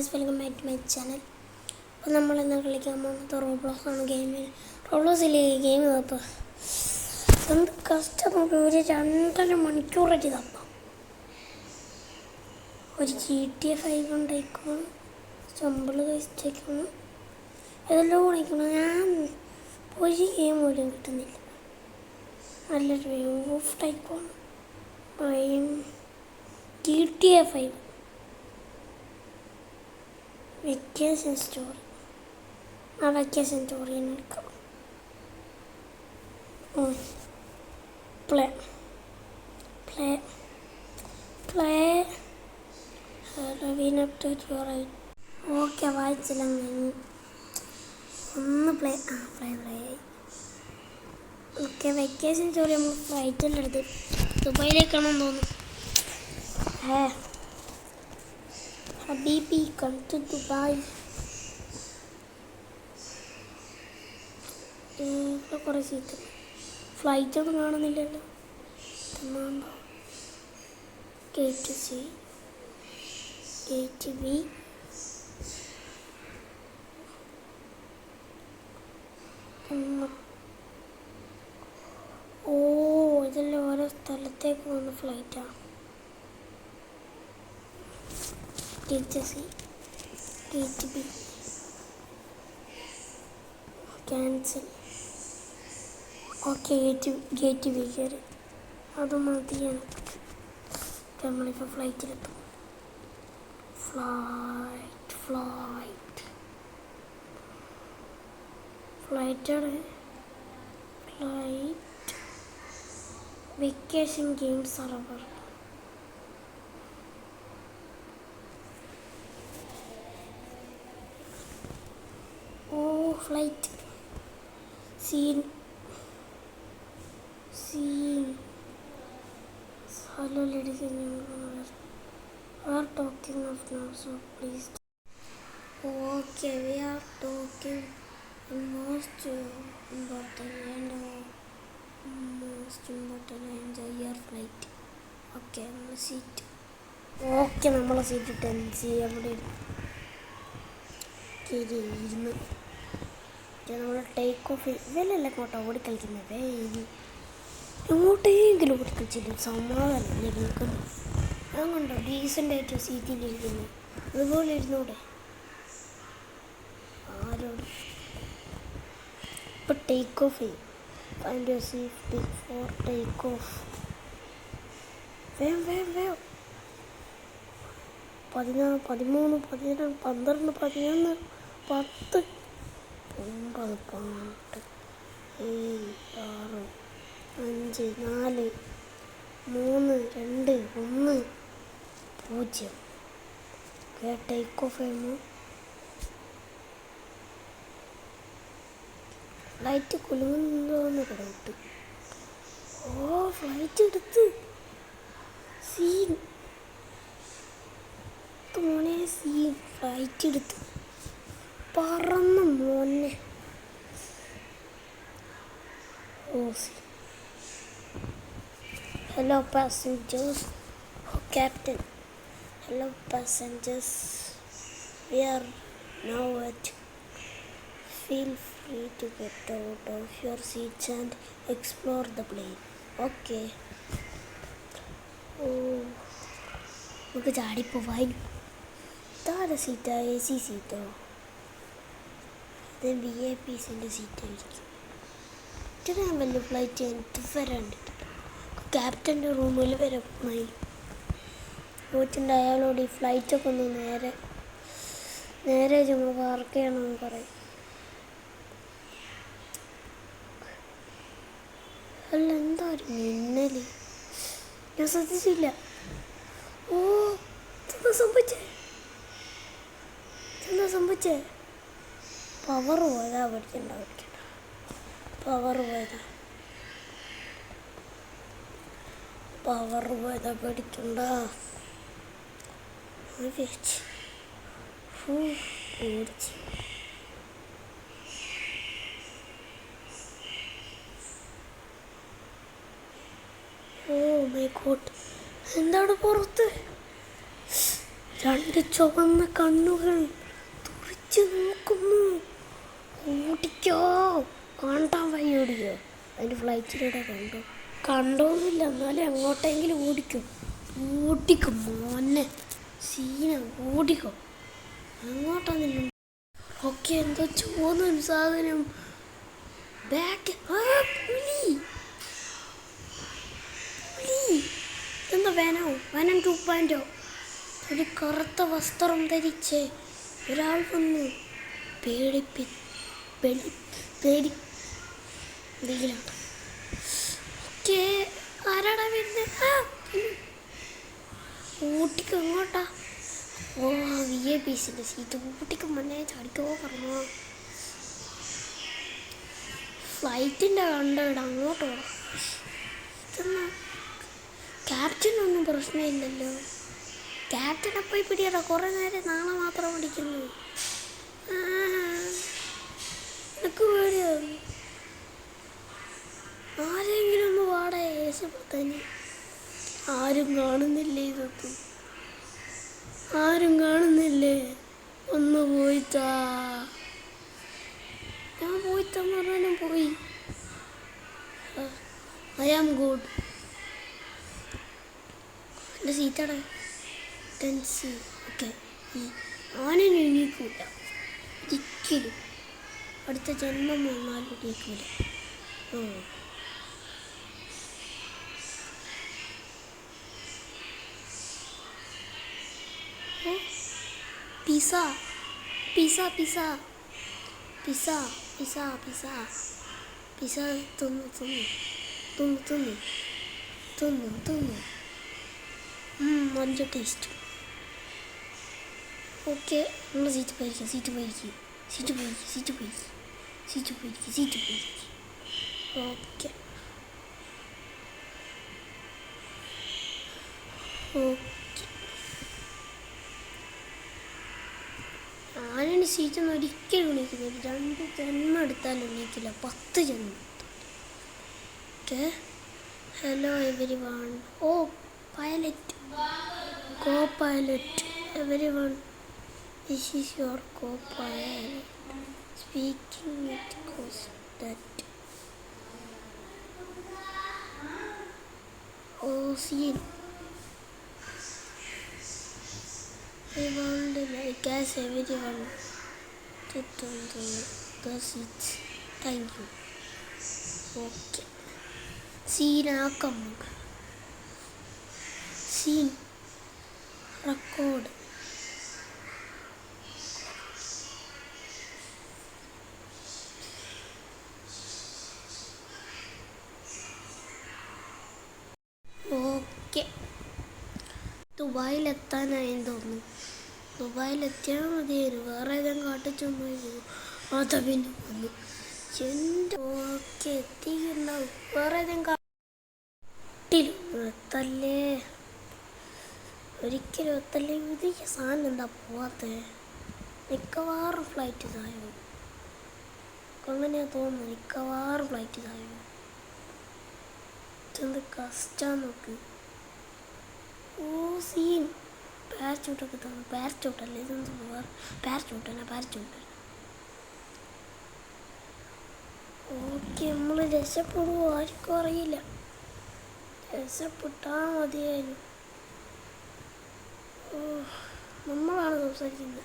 Guys, welcome back to my channel. അപ്പോൾ നമ്മളിന്ന് കളിക്കാൻ പോകുന്നത് റോബ്ലോക്സ് ആണ്. റോബ്ലോക്സിൽ ഗെയിം തപ്പോൾ എന്ത് കഷ്ടം നോക്കി ഒരു 2.5 മണിക്കൂറായിട്ട് തപ്പാം. ഒരു GTA 5 ഉണ്ടായിക്കണം, സ്റ്റമ്പിള് കഴിച്ചേക്കണം, ഇതെല്ലാം കളിക്കണം. ഞാൻ ഒരു ഗെയിം പോലും കിട്ടുന്നില്ല. നല്ലൊരു ഗെയിം ഓഫ് ടൈപ്പാണ് GTA 5 വെക്കേഷൻ സ്റ്റോറി. ആ വെക്കേഷൻ സ്റ്റോറി എടുക്കാം. പ്ലേ പ്ലേ പ്ലേ ഓക്കെ, വായിച്ചില്ല. ഒന്ന് play play okay. Vacation story നമ്മൾ ഫ്ലൈറ്റിൻ്റെ അടുത്ത് ദുബായിലേക്കാണെന്ന് തോന്നുന്നു. ഹബീബി കം ടു ദുബായ്. കുറേ സീറ്റ് ഫ്ലൈറ്റൊന്നും കാണുന്നില്ലല്ലോ. ഗേറ്റ് സി, ഗേറ്റ് ബി, ഇതെല്ലാം ഓരോ സ്ഥലത്തേക്ക് പോകുന്ന ഫ്ലൈറ്റാണ്. Gate C, gate B, cancel. Okay, gate B കയറി. അത് മതിയാണ്. നമ്മളിപ്പോൾ ഫ്ലൈറ്റിലെത്തും. ഫ്ലൈറ്റാണ്. Vacation game server. Flight scene. Hello ladies and gentlemen, we are talking of now, so please. Okay, we are talking the most important enjoy your flight. Okay, നമ്മളെ seat. Okay, നമ്മളെ seat 10C അവിടെ ഇരുന്ന് നമ്മൾ take off. ഇവരല്ല കേട്ടോ ഓടിക്കളിക്കുന്നത്. എങ്ങോട്ടെങ്കിലും ഓടിക്കളിച്ചില്ല. സമാധാനം നിൽക്കുന്നു. ഞാൻ കണ്ടോ ഡീസൻ്റായിട്ട് സീറ്റിലിരിക്കുന്നു. അതുപോലെ ഇരുന്നൂടെ ആരോട്. ഇപ്പം ടേക്ക് ഓഫ് ചെയ്യും. Find your safety for take off. വേഗം 13, 12, 11, 10, 9, 8, 6, 5, 4, 3, 2, 1, 0. ഓക്കെ, ടേക്ക് ഓഫ് ചെയ്യുന്നു. ഫ്ലൈറ്റ് കുലുങ്ങുന്നോന്ന് കിടന്നിട്ട്. ഫ്ലൈറ്റ് എടുത്ത് സീൻ മോനെ. ഫ്ലൈറ്റ് എടുത്ത് പറന്ന മോനെ. Hello passengers. Captain. Hello passengers. We are now at. Feel free to get out of your seats and explore the plane. Okay. നമുക്ക് ചാടിപ്പോവാൻ. ഇതാരുടെ സീറ്റാ? AC സീറ്റോ? ഇത് VIPസിൻ്റെ സീറ്റായിരിക്കും. ഇത്രയും വലിയ ഫ്ലൈറ്റ് എനിക്ക് വരാണ്ടിട്ട്. ക്യാപ്റ്റൻ്റെ റൂമിൽ വരെ പോയി പോയിട്ടുണ്ട്. അയാളോട് ഈ ഫ്ലൈറ്റൊക്കെ ഒന്ന് നേരെ ചുമ്മാ പാർക്ക് ചെയ്യണമെന്ന് പറയും. അല്ല, എന്താ ഒരു മിന്നൽ? ഞാൻ ശ്രദ്ധിച്ചില്ല. എന്താ സംഭവിച്ചേ? പവർ പോയതാ. പഠിക്കണ്ട. പവർ പോയതാ പഠിക്കണ്ട. ഓടിച്ച് മൈ ഗോഡ്, എന്താണ് പുറത്ത്? രണ്ട് ചുവന്ന കണ്ണുകൾ തുറിച്ചു നോക്കുന്നു. ഓടിക്കോ, കാണാൻ വഴി ഓടിക്കോ. അതിൻ്റെ ഫ്ലൈറ്റിലൂടെ കണ്ടോന്നില്ല, എന്നാലും എങ്ങോട്ടെങ്കിലും ഓടിക്കും. ഓടിക്കും മോനെ, സീന ഓടിക്കോ. അങ്ങോട്ടാന്നില്ല. ഓക്കെ, എന്തോ ചുവന്നൊരു സാധനം ബാക്ക്. പുലി ഇതെന്താ വേനം 2.0. ഒരു കറുത്ത വസ്ത്രം ധരിച്ച് ഒരാൾ വന്നു. എന്തെങ്കിലും ഓക്കെ, ആരാടാ വരുന്നത്? ഊട്ടിക്ക് എങ്ങോട്ടാ? ഓ, VIP സീറ്റ്. ഊട്ടിക്ക് മുന്നേ ചടിക്കോ പറഞ്ഞോ. ഫ്ലൈറ്റിൻ്റെ കണ്ടിടാം, അങ്ങോട്ട് പോകാം. ഇതെന്നാ ക്യാപ്റ്റനൊന്നും പ്രശ്നമില്ലല്ലോ. ക്യാപ്റ്റനെ പോയി പിടിയടാ, കുറേ നേരം നാളെ മാത്രം പിടിക്കുന്നു. എനിക്ക് പേടിയാവും. ആരെങ്കിലും ഒന്ന് വാടേ രക്ഷപ്പെടുത്താൻ. ആരും കാണുന്നില്ലേ? ഇതൊന്നും ആരും കാണുന്നില്ലേ? ഒന്ന് പോയിത്താ. ഞാൻ പോയിത്താന്ന് പറഞ്ഞാലും പോയി. I am good. എൻ്റെ സീറ്റാണ് ടെൻസ്. ഓക്കെ, ആനും എണീക്കൂല ഒരിക്കലും. അടുത്ത ജന്മം വന്നാലും എണീക്കൂല. Pizza pizza pizza pizza pizza pizza pizza തിന്നു തിന്നു തിന്നു തിന്നു തിന്നു തിന്നു. നല്ല ടേസ്റ്റ്. ഓക്കെ, നമ്മൾ സീറ്റ് പോയിരിക്കും. ഓക്കെ ആരാണ് സീറ്റൊന്നും ഒരിക്കലും എണീക്കുന്നില്ല. 2 ജന്മം എടുത്താലും എണീക്കില്ല, 10 ജന്മം. Okay, hello everyone. ഓ, pilot, co-pilot everyone. This is your co-pilot speaking. It goes that. Oh, scene. I want to like as everyone to the seats. Thank you. Okay. Scene come. Scene record. Okay, ദുബായിലെത്താനായെന്ന് തോന്നുന്നു. ദുബായിലെത്തിയാൽ മതിയായിരുന്നു. വേറെ ഏതെങ്കിലും കാട്ടിച്ചൊന്നു അതാ പിന്നെ വന്നു. ഓക്കെ, എത്തിയിട്ടുണ്ടാവും. വേറെ ഏതെങ്കിലും കാട്ടിലും എത്തല്ലേ, ഒരിക്കലും എത്തല്ലേ. ഇത് ഈ സാധനം എന്താ പോവാത്തത്? മിക്കവാറും ഫ്ലൈറ്റ് ഇതായോ, അങ്ങനെയാ തോന്നുന്നു. മിക്കവാറും ഫ്ലൈറ്റ് ഇതായോ. ഇതെന്ത് കഷ്ടാന്ന് നോക്ക്. ഓ, സീൻ പാരച്ചൂട്ടൊക്കെ തന്നു. പാരച്ചൂട്ടല്ലേ ഇതെന്ത്? പാരച്ചൂട്ടല്ല. ഓക്കെ, നമ്മൾ രക്ഷപ്പെടുമോ ആർക്കും അറിയില്ല. രക്ഷപ്പെട്ടാൽ മതിയായിരുന്നു. നമ്മളാണ് സംസാരിക്കുന്നത്.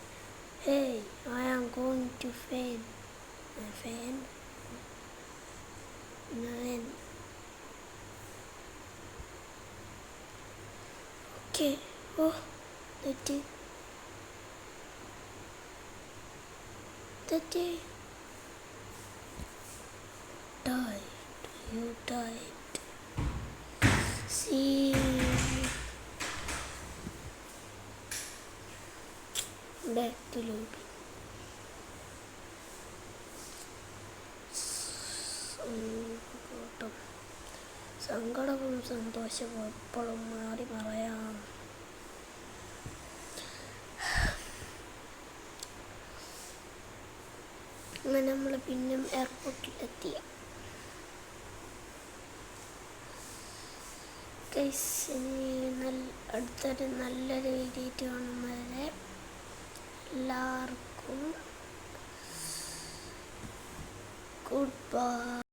Hey, I am going to faint. Okay. ഓ, തെറ്റി. You died. See, back to lobby. സങ്കടവും സന്തോഷവും എപ്പോഴും മാറി മറയാം. അങ്ങനെ നമ്മൾ പിന്നെ എയർപോർട്ടിലെത്തിയ. ഗൈസ്, ഇനി അടുത്തൊരു നല്ലൊരു വീഡിയോ കാണുന്നവരെ എല്ലാവർക്കും ഗുഡ് ബൈ.